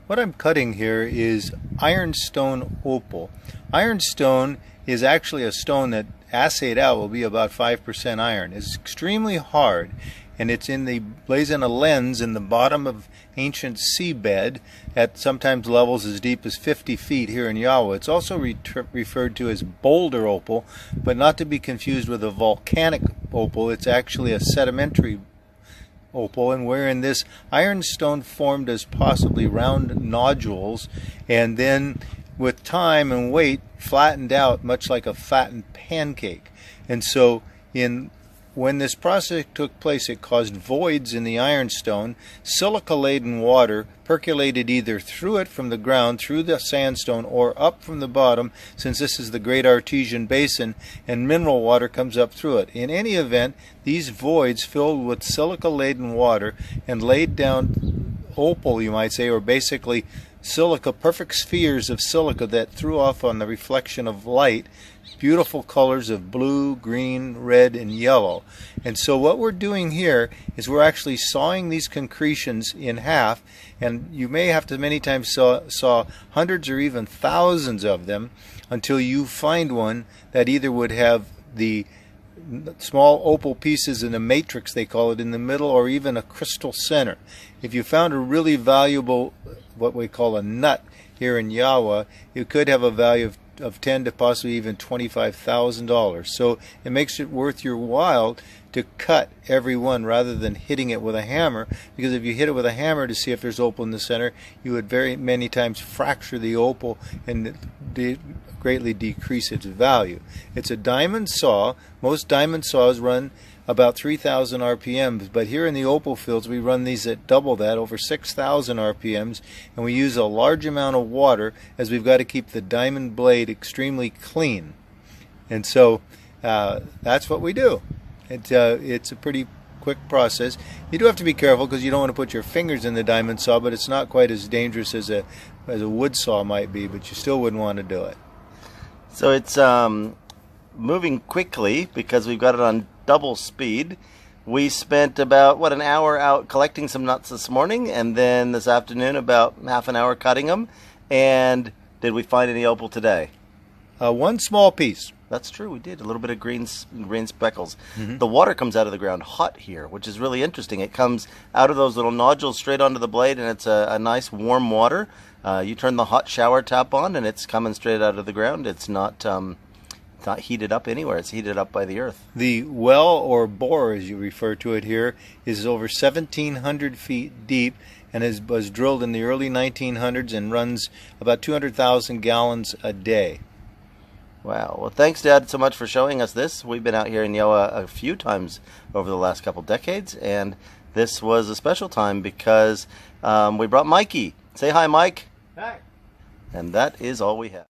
What I'm cutting here is ironstone opal. Ironstone is actually a stone that assayed out will be about 5% iron. It's extremely hard, and lays in a lens in the bottom of ancient seabed at sometimes levels as deep as 50 feet here in Yowah. It's also referred to as boulder opal, but not to be confused with a volcanic opal. It's actually a sedimentary opal, and wherein this ironstone formed as possibly round nodules, and then with time and weight flattened out much like a flattened pancake. And so when this process took place, it caused voids in the ironstone. Silica-laden water percolated either through it from the ground, through the sandstone, or up from the bottom, since this is the Great Artesian Basin, and mineral water comes up through it. In any event, these voids filled with silica-laden water and laid down opal, you might say, or basically silica, perfect spheres of silica that threw off on the reflection of light beautiful colors of blue, green, red, and yellow. And so what we're doing here is we're actually sawing these concretions in half, and you may have to many times saw hundreds or even thousands of them until you find one that either would have the small opal pieces in a matrix, they call it, in the middle, or even a crystal center. If you found a really valuable, what we call a nut here in Yowah, it could have a value of $10,000 to possibly even $25,000. So it makes it worth your while to cut every one rather than hitting it with a hammer, because if you hit it with a hammer to see if there's opal in the center, you would very many times fracture the opal and greatly decrease its value. It's a diamond saw. Most diamond saws run about 3,000 RPMs, but here in the opal fields we run these at double that, over 6,000 RPMs, and we use a large amount of water as we've got to keep the diamond blade extremely clean. And so that's what we do. It's a pretty quick process. You do have to be careful because you don't want to put your fingers in the diamond saw, but it's not quite as dangerous as a wood saw might be, but you still wouldn't want to do it. So it's moving quickly because we've got it on double speed. We spent about, an hour out collecting some nuts this morning, and then this afternoon about half an hour cutting them. And did we find any opal today? One small piece. That's true, we did. A little bit of green speckles. Mm-hmm. The water comes out of the ground hot here, which is really interesting. It comes out of those little nodules straight onto the blade, and it's a nice warm water. You turn the hot shower tap on, and it's coming straight out of the ground. It's not heated up anywhere. It's heated up by the earth. The well, or bore as you refer to it here, is over 1,700 feet deep and was drilled in the early 1900s and runs about 200,000 gallons a day. Wow. Well, thanks, Dad, so much for showing us this. We've been out here in Yowah a few times over the last couple decades, and this was a special time because we brought Mikey. Say hi, Mike. Hi. And that is all we have.